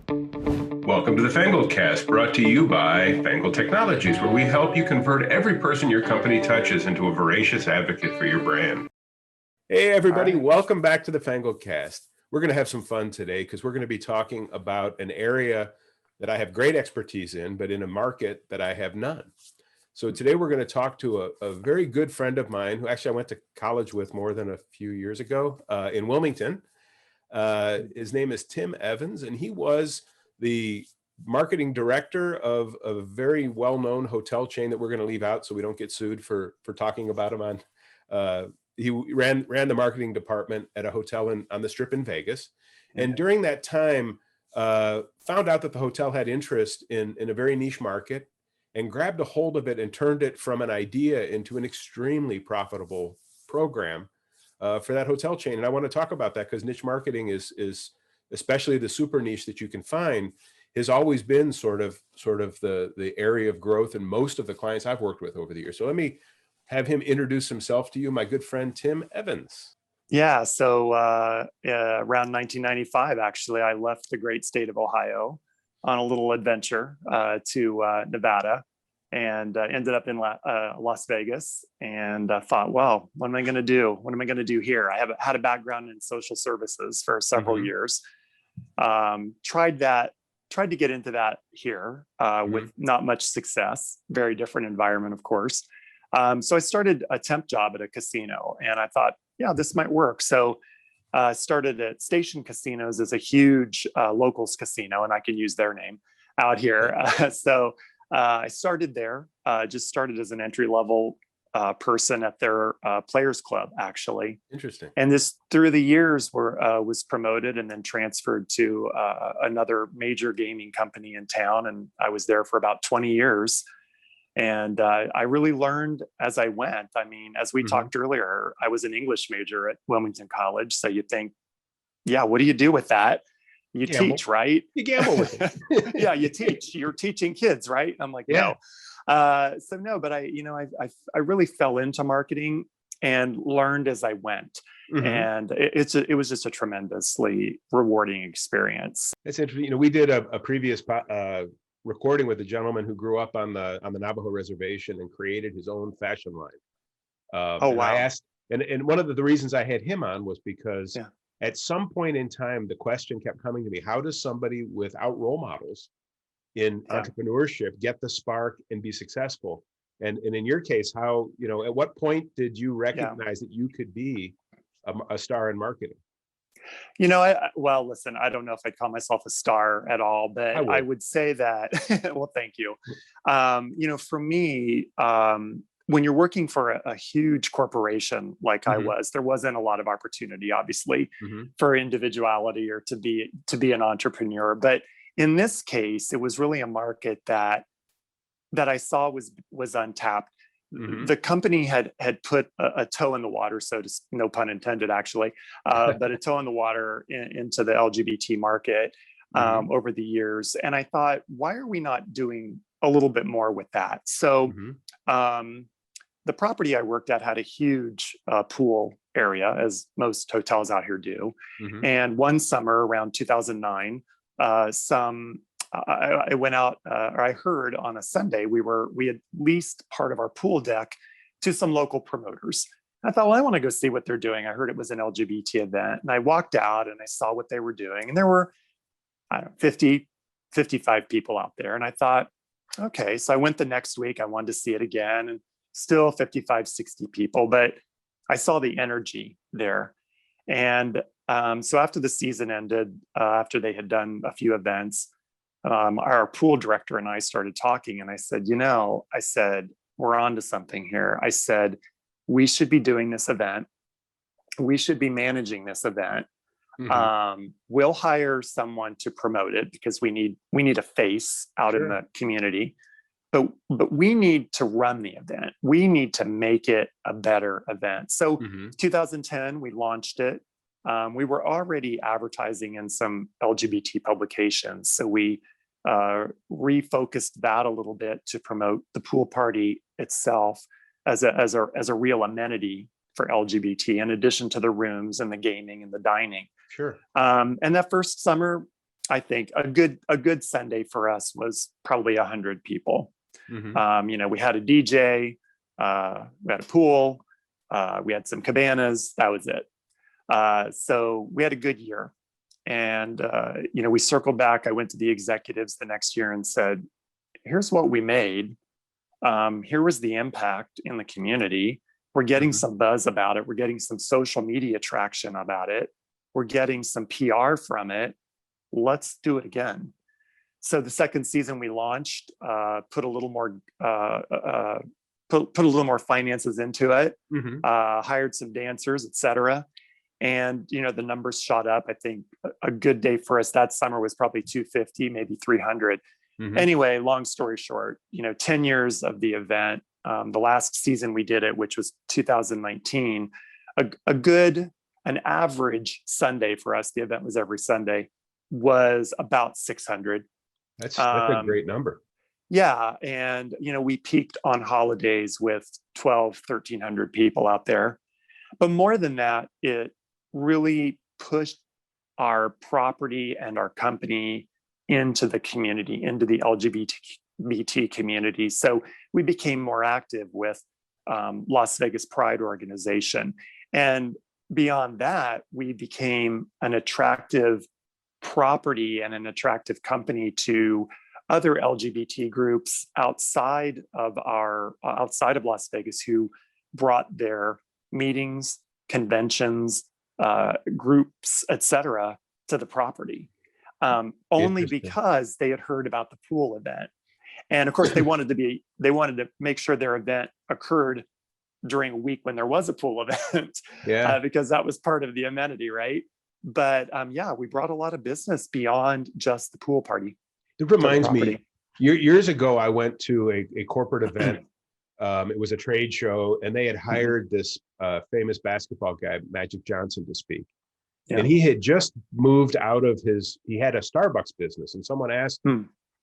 Welcome to the FangledCast, brought to you by Fangled Technologies, where we help you convert every person your company touches into a voracious advocate for your brand. Hey, everybody. All right. Welcome back to the FangledCast. We're going to have some fun today because we're going to be talking about an area that I have great expertise in, but in a market that I have none. So today we're going to talk to a very good friend of mine who actually I went to college with more than a few years ago in Wilmington. His name is Tim Evans, and he was the marketing director of a very well-known hotel chain that we're going to leave out so we don't get sued for talking about him on. He ran the marketing department at a hotel on the Strip in Vegas. And during that time, found out that the hotel had interest in a very niche market and grabbed a hold of it and turned it from an idea into an extremely profitable program for that hotel chain. And I want to talk about that because niche marketing is especially the super niche that you can find has always been sort of the area of growth in most of the clients I've worked with over the years. So let me have him introduce himself to you, my good friend, Tim Evans. Yeah. So around 1995, actually, I left the great state of Ohio on a little adventure to Nevada and ended up in Las Vegas and thought, well, what am I going to do? What am I going to do here? I had a background in social services for several years. Tried to get into that here with not much success, very different environment, of course. So I started a temp job at a casino and I thought, yeah, this might work. So started at Station Casinos as a huge locals casino, and I can use their name out here. So I started there, just started as an entry-level person at their players club, actually. Interesting. And this through the years was promoted and then transferred to another major gaming company in town. And I was there for about 20 years. And I really learned as I went. I mean, as we talked earlier, I was an English major at Wilmington College. So you think, yeah, what do you do with that? You teach, right? You gamble with it. Yeah, you teach. You're teaching kids, right? I'm like, no. So no, but I really fell into marketing and learned as I went. And it was just a tremendously rewarding experience. That's interesting. You know, we did a previous recording with a gentleman who grew up on the Navajo reservation and created his own fashion line. Oh, wow. I asked, and one of the reasons I had him on was because at some point in time, the question kept coming to me, how does somebody without role models in entrepreneurship get the spark and be successful? And in your case, how, you know, at what point did you recognize that you could be a star in marketing? You know, well, listen, I don't know if I'd call myself a star at all, but I would say that, well, thank you. You know, for me, when you're working for a huge corporation like I was, there wasn't a lot of opportunity, obviously, for individuality or to be an entrepreneur. But in this case, it was really a market that I saw was untapped. The company had put a toe in the water, so to no pun intended, actually, but a toe in the water into the LGBT market over the years. And I thought, why are we not doing a little bit more with that? So the property I worked at had a huge pool area, as most hotels out here do. And one summer around 2009, I went out, or I heard on a Sunday, we had leased part of our pool deck to some local promoters. I thought, well, I want to go see what they're doing. I heard it was an LGBT event, and I walked out and I saw what they were doing. And there were, I don't know, 50, 55 people out there. And I thought, okay, so I went the next week. I wanted to see it again, and still 55, 60 people, but I saw the energy there. And so after the season ended, after they had done a few events, our pool director and I started talking, and I said, we're on to something here. I said, we should be doing this event. We should be managing this event. We'll hire someone to promote it because we need a face out in the community, but we need to run the event. We need to make it a better event. So 2010, we launched it. We were already advertising in some LGBT publications. So we refocused that a little bit to promote the pool party itself as a real amenity for LGBT, in addition to the rooms and the gaming and the dining. Sure. And that first summer, I think a good Sunday for us was probably 100 people. Mm-hmm. We had a DJ, we had a pool, we had some cabanas. That was it. So we had a good year. And, we circled back. I went to the executives the next year and said, here's what we made. Here was the impact in the community. We're getting Mm-hmm. some buzz about it. We're getting some social media traction about it. We're getting some PR from it. Let's do it again. So the second season we launched, put a little more put a little more finances into it, Mm-hmm. hired some dancers, etc. And the numbers shot up. I think a good day for us that summer was probably 250, maybe 300. Mm-hmm. Anyway, long story short, 10 years of the event. The last season we did it, which was 2019, an average Sunday for us, the event was every Sunday, was about 600. That's a great number. Yeah. And, we peaked on holidays with 1,300 people out there. But more than that, it really pushed our property and our company into the community, into the LGBT community. So we became more active with Las Vegas Pride organization. And beyond that, we became an attractive property and an attractive company to other LGBT groups outside of Las Vegas who brought their meetings, conventions, groups, etc., to the property, only because they had heard about the pool event. And of course, they wanted to make sure their event occurred during a week when there was a pool event, because that was part of the amenity, right? But we brought a lot of business beyond just the pool party. It reminds me, years ago, I went to a corporate event. It was a trade show, and they had hired this famous basketball guy, Magic Johnson, to speak. Yeah. And he had just moved out of he had a Starbucks business, and someone asked,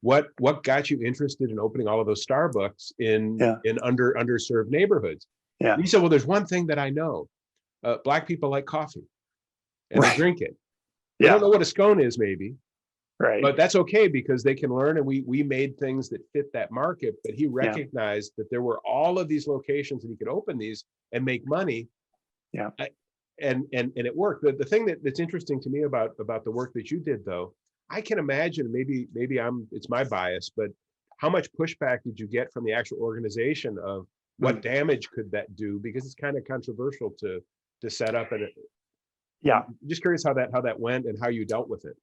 what got you interested in opening all of those Starbucks in underserved neighborhoods? Yeah. And he said, well, there's one thing that I know. Black people like coffee, and they drink it. I don't know what a scone is, maybe. Right. But that's okay, because they can learn, and we made things that fit that market. But he recognized that there were all of these locations, and he could open these and make money. Yeah. And it worked. The thing that's interesting to me about the work that you did, though, I can imagine, maybe it's my bias, but how much pushback did you get from the actual organization of what damage could that do? Because it's kind of controversial to set up. And I'm just curious how that went and how you dealt with it.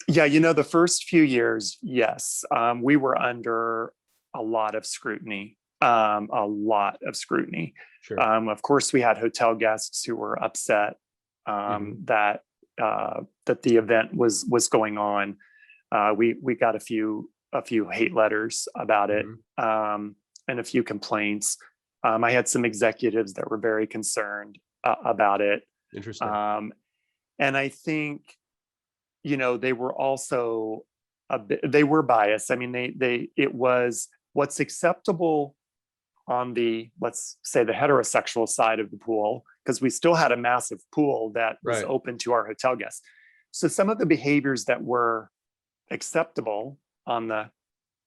Yeah, the first few years, yes, we were under a lot of scrutiny. Sure. Of course, we had hotel guests who were upset that the event was going on. We got a few hate letters about it, and a few complaints. I had some executives that were very concerned about it. Interesting. And I think, they were also they were biased. I mean, it was what's acceptable on the, let's say, the heterosexual side of the pool, because we still had a massive pool that was open to our hotel guests. So some of the behaviors that were acceptable on the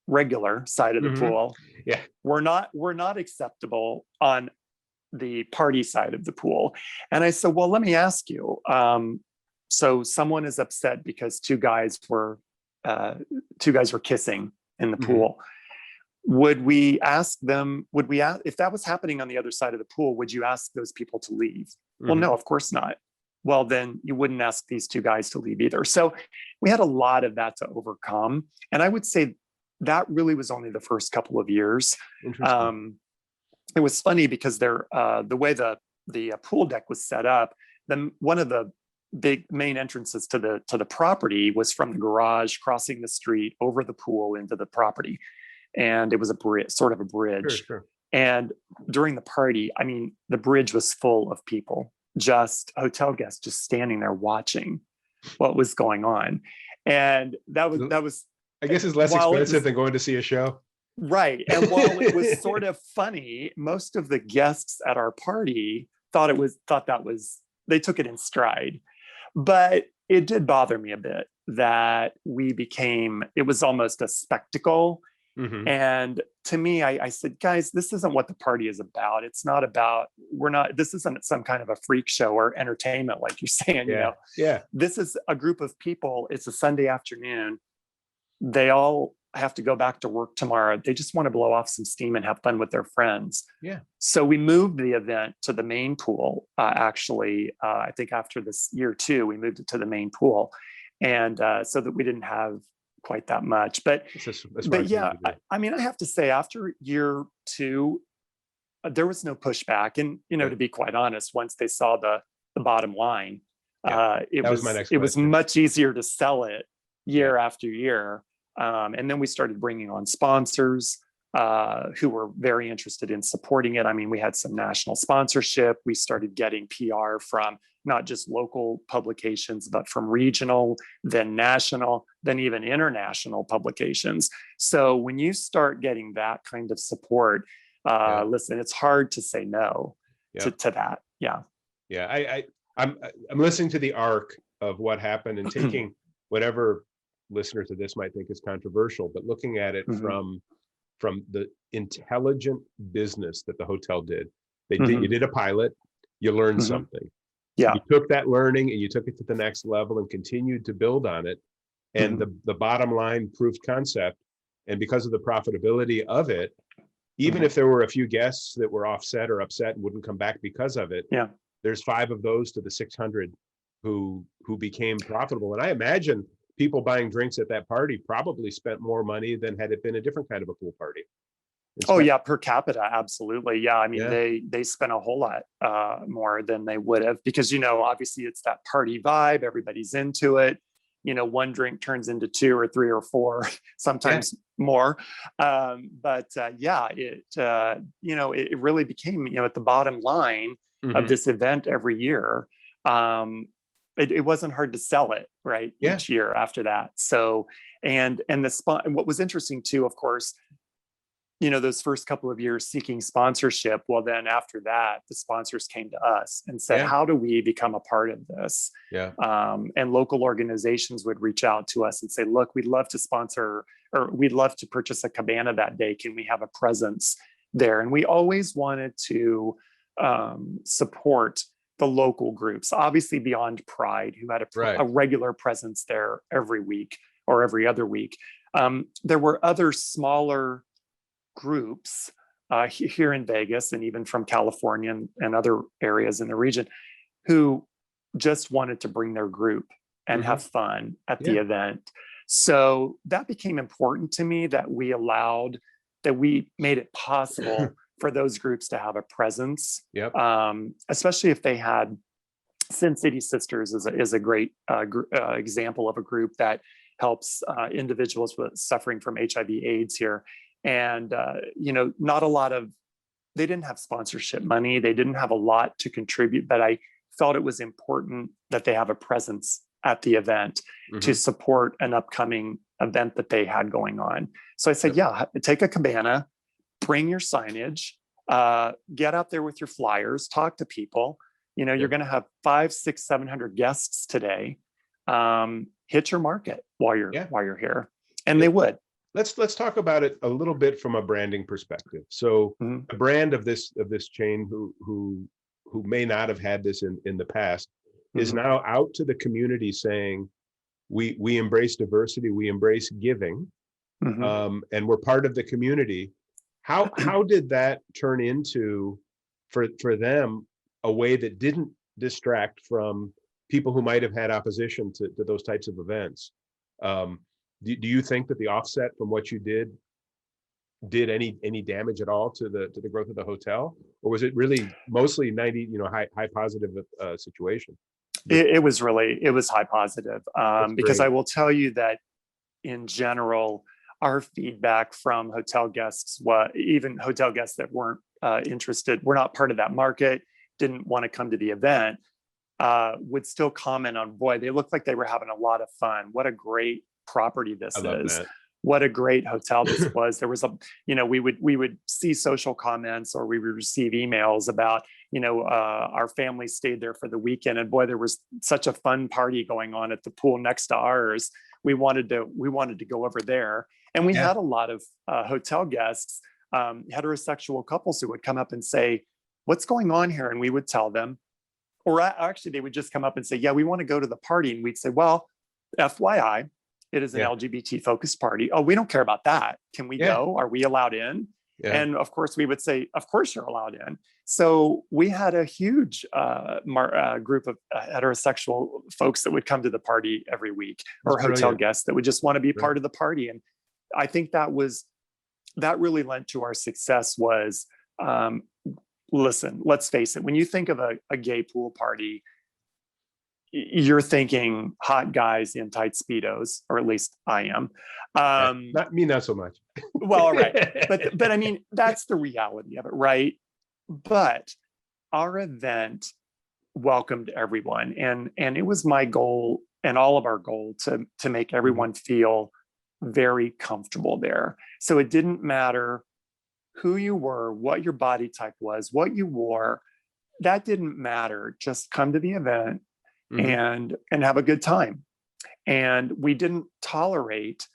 regular side of the pool were not acceptable on the party side of the pool. And I said, well, let me ask you, so someone is upset because two guys were kissing in the pool. Would we ask, if that was happening on the other side of the pool, would you ask those people to leave? Well, no, of course not. Well, then you wouldn't ask these two guys to leave either. So we had a lot of that to overcome. And I would say that really was only the first couple of years. It was funny because the way the pool deck was set up, then one of the big main entrances to the property was from the garage, crossing the street over the pool into the property. And it was sort of a bridge. Sure. And during the party, I mean, the bridge was full of people, just hotel guests, just standing there watching what was going on. And that was, I guess, it's less expensive than going to see a show. Right. And while it was sort of funny, most of the guests at our party they took it in stride. But it did bother me a bit that it was almost a spectacle. Hmm. And to me, I said, guys, this isn't what the party is about. It's not about, this isn't some kind of a freak show or entertainment, like you're saying, Yeah. Yeah. this is a group of people. It's a Sunday afternoon. They all have to go back to work tomorrow. They just want to blow off some steam and have fun with their friends. Yeah. So we moved the event to the main pool. I think after this year 2, we moved it to the main pool. And so that we didn't have quite that much, but yeah, I mean, I have to say, after year 2, there was no pushback. And, to be quite honest, once they saw the bottom line, it was much easier to sell it year after year. And then we started bringing on sponsors who were very interested in supporting it. I mean, we had some national sponsorship. We started getting PR from not just local publications, but from regional, then national, then even international publications. So when you start getting that kind of support, listen, it's hard to say no to that. Yeah. Yeah. I'm listening to the arc of what happened and taking whatever listeners to this might think is controversial, but looking at it from the intelligent business that the hotel did. You did a pilot, you learned something. Yeah. You took that learning and you took it to the next level and continued to build on it. And the bottom line proved concept. And because of the profitability of it, even if there were a few guests that were offset or upset and wouldn't come back because of it, there's 5 of those to the 600 who became profitable. And I imagine people buying drinks at that party probably spent more money than had it been a different kind of a pool party. Oh yeah, per capita, absolutely. Yeah, I mean, they spent a whole lot more than they would have, because obviously it's that party vibe. Everybody's into it. One drink turns into 2 or 3 or 4, sometimes more. It really became, at the bottom line of this event every year. It wasn't hard to sell it, right? Each year after that. So, and what was interesting too, of course, those first couple of years seeking sponsorship. Well, then after that, the sponsors came to us and said, how do we become a part of this? Yeah. And local organizations would reach out to us and say, look, we'd love to sponsor, or we'd love to purchase a cabana that day. Can we have a presence there? And we always wanted to support the local groups, obviously beyond Pride, who had a regular presence there every week or every other week. There were other smaller groups here in Vegas and even from California and other areas in the region who just wanted to bring their group and have fun at the event. So that became important to me, that we made it possible for those groups to have a presence, especially if they had. Sin City Sisters is a great example of a group that helps individuals suffering from HIV/AIDS here. And, not a lot they didn't have sponsorship money. They didn't have a lot to contribute, but I felt it was important that they have a presence at the event to support an upcoming event that they had going on. So I said, take a cabana, bring your signage, get out there with your flyers, talk to people. You're going to have 500, 600, 700 guests today. Hit your market while you're here. And they would. Let's talk about it a little bit from a branding perspective. So the brand of this chain who may not have had this in the past is now out to the community saying, we embrace diversity, we embrace giving, and we're part of the community. How did that turn into for them a way that didn't distract from people who might have had opposition to those types of events? Do you think that the offset from what you did any damage at all to the growth of the hotel, or was it really mostly 90 high positive situation? It was high positive, because I will tell you that in general, our feedback from hotel guests, even hotel guests that weren't interested, were not part of that market, didn't want to come to the event, would still comment on, boy, they looked like they were having a lot of fun. What a great property this is. what a great hotel this was. There was we would see social comments, or we would receive emails about, our family stayed there for the weekend, and boy, there was such a fun party going on at the pool next to ours. We wanted to go over there. And we had a lot of hotel guests, heterosexual couples, who would come up and say, what's going on here? And we would tell them, or actually they would just come up and say, yeah, we want to go to the party. And we'd say, well, FYI, it is an LGBT focused party. Oh, we don't care about that. Can we go? Are we allowed in? Yeah. And of course we would say, of course you're allowed in. So we had a huge group of heterosexual folks that would come to the party every week, or hotel guests that would just want to be part of the party. And I think that really lent to our success. Was, listen, let's face it, when you think of a gay pool party, you're thinking hot guys in tight Speedos, or at least I am. Not me, not so much. Well, all right. But I mean, that's the reality of it, right? But our event welcomed everyone. And it was my goal, and all of our goal, to make everyone feel very comfortable there. So it didn't matter who you were, what your body type was, what you wore. That didn't matter. Just come to the event and have a good time. And we didn't tolerate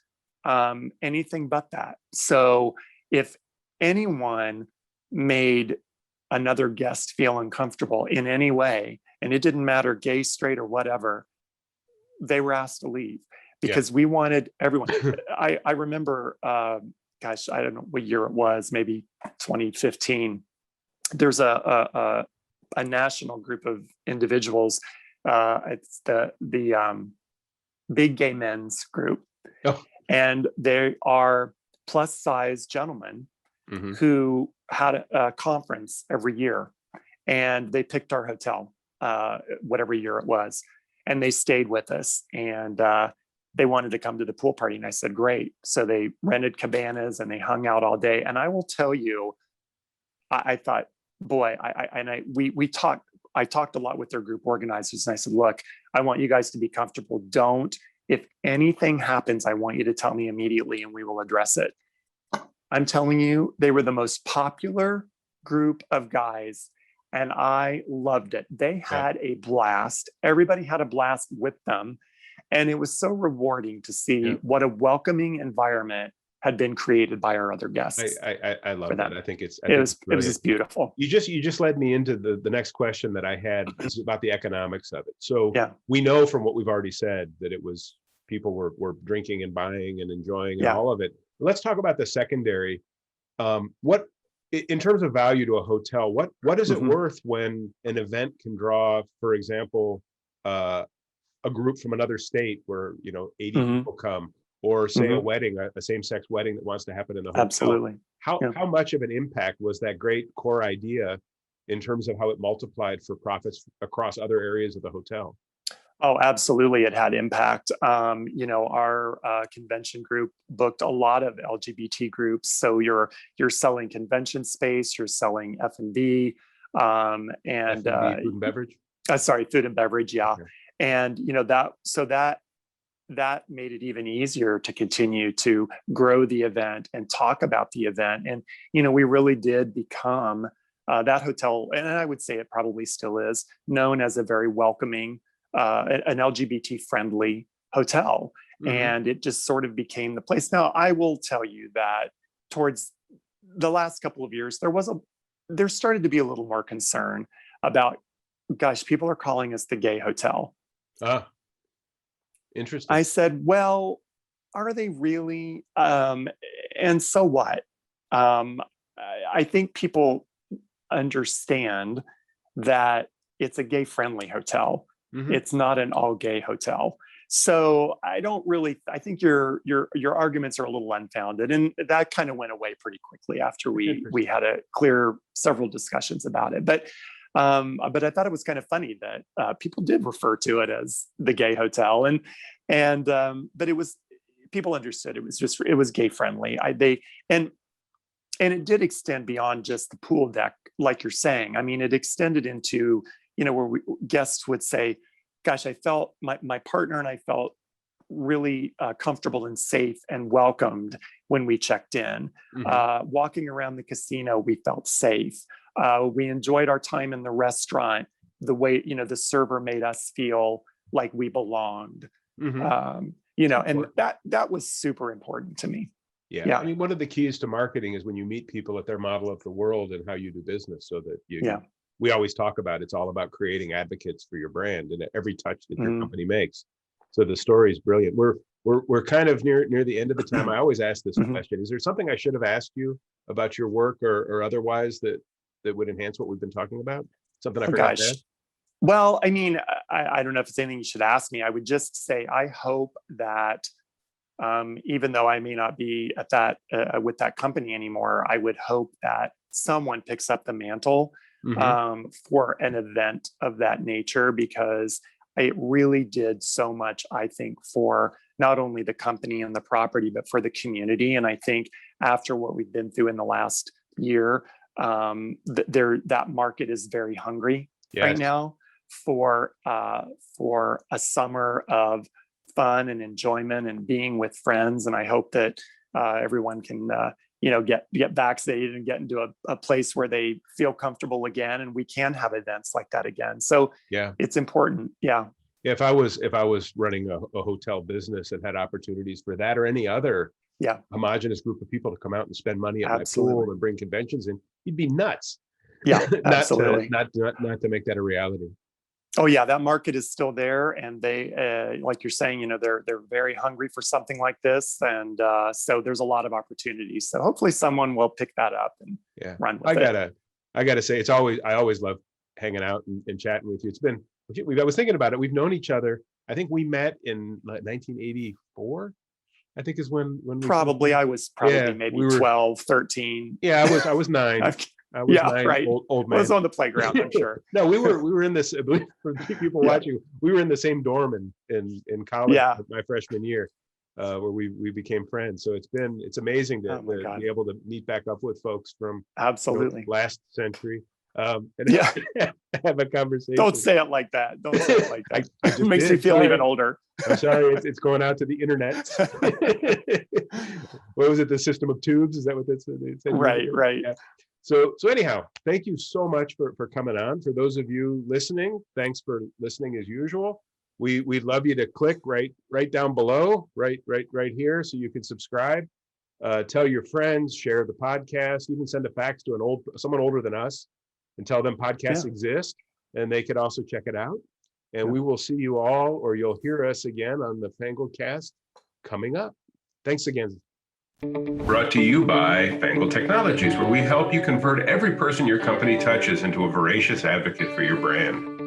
anything but that. So if anyone made another guest feel uncomfortable in any way, and it didn't matter, gay, straight, or whatever, they were asked to leave, because we wanted everyone. I remember, gosh, I don't know what year it was, maybe 2015. There's a national group of individuals. It's the Big Gay Men's Group. Oh. And they are plus size gentlemen who had a conference every year, and they picked our hotel, whatever year it was, and they stayed with us, and they wanted to come to the pool party. And I said, great. So they rented cabanas and they hung out all day. And I will tell you, I thought, boy, I talked a lot with their group organizers, and I said, look, I want you guys to be comfortable. If anything happens, I want you to tell me immediately, and we will address it. I'm telling you, they were the most popular group of guys, and I loved it. They had a blast. Everybody had a blast with them. And it was so rewarding to see what a welcoming environment had been created by our other guests. I love that. I think it was just beautiful. You just led me into the next question that I had, is about the economics of it. So we know from what we've already said that it was, people were drinking and buying and enjoying and all of it. Let's talk about the secondary. What, in terms of value to a hotel, what is it worth when an event can draw, for example, a group from another state where 80 people come, or say a wedding, a same-sex wedding that wants to happen in a hotel? Absolutely. How much of an impact was that great core idea in terms of how it multiplied for profits across other areas of the hotel? Oh, absolutely. It had impact. Our convention group booked a lot of LGBT groups. So you're selling convention space, you're selling F&B, and food and beverage. Food and beverage. Yeah. Okay. And, that made it even easier to continue to grow the event and talk about the event. And, we really did become that hotel, and I would say it probably still is, known as a very welcoming, an LGBT friendly hotel. And it just sort of became the place. Now, I will tell you that towards the last couple of years, there started to be a little more concern about, gosh, people are calling us the gay hotel. Interesting. I said, well, are they really? And so what? I think people understand that it's a gay friendly hotel. It's not an all gay hotel. So I think your arguments are a little unfounded, and that kind of went away pretty quickly after we had several discussions about it. But I thought it was kind of funny that people did refer to it as the gay hotel, but it was, people understood it was gay friendly. And it did extend beyond just the pool deck, like you're saying. I mean, it extended into, where guests would say, gosh, I felt my partner and I felt really comfortable and safe and welcomed when we checked in. Walking around the casino, we felt safe. We enjoyed our time in the restaurant, the way, the server made us feel like we belonged. And that was super important to me. Yeah. I mean, one of the keys to marketing is when you meet people at their model of the world and how you do business, so that we always talk about, it's all about creating advocates for your brand and every touch that your company makes. So the story is brilliant. We're kind of near the end of the time. I always ask this question: is there something I should have asked you about your work or otherwise that would enhance what we've been talking about? Something I forgot to ask? Well, I mean, I don't know if it's anything you should ask me. I would just say I hope that even though I may not be at that with that company anymore, I would hope that someone picks up the mantle for an event of that nature, because it really did so much, I think, for not only the company and the property, but for the community. And I think after what we've been through in the last year, that market is very hungry right now for a summer of fun and enjoyment and being with friends. And I hope that everyone can get vaccinated and get into a place where they feel comfortable again, and we can have events like that again. So it's important. If I was running a hotel business and had opportunities for that or any other homogenous group of people to come out and spend money at my pool and bring conventions in, you'd be nuts. Absolutely. Not to make that a reality. Oh yeah, that market is still there, and they, like you're saying, they're very hungry for something like this, and so there's a lot of opportunities. So hopefully someone will pick that up and run with it. I gotta say, I always love hanging out and chatting with you. I was thinking about it. We've known each other. I think we met in 1984. I think is when probably I was maybe 12, 13. Yeah, I was 9. I was 9, right. Old man. I was on the playground, I'm sure. No, we were in this. For people watching, we were in the same dorm in college my freshman year, where we became friends. So it's amazing to be able to meet back up with folks from last century. And have a conversation. Don't say it like that. Don't say it like that. It makes me feel even older. I'm sorry. It's going out to the internet. What was it? The system of tubes? Is that what they said? Right. Yeah. So anyhow, thank you so much for coming on. For those of you listening, thanks for listening as usual. We'd love you to click right down below, right here, so you can subscribe. Tell your friends, share the podcast, even send a fax to someone older than us and tell them podcasts exist, and they could also check it out. And we will see you all, or you'll hear us again on the FangledCast coming up. Thanks again. Brought to you by Fangled Technologies, where we help you convert every person your company touches into a voracious advocate for your brand.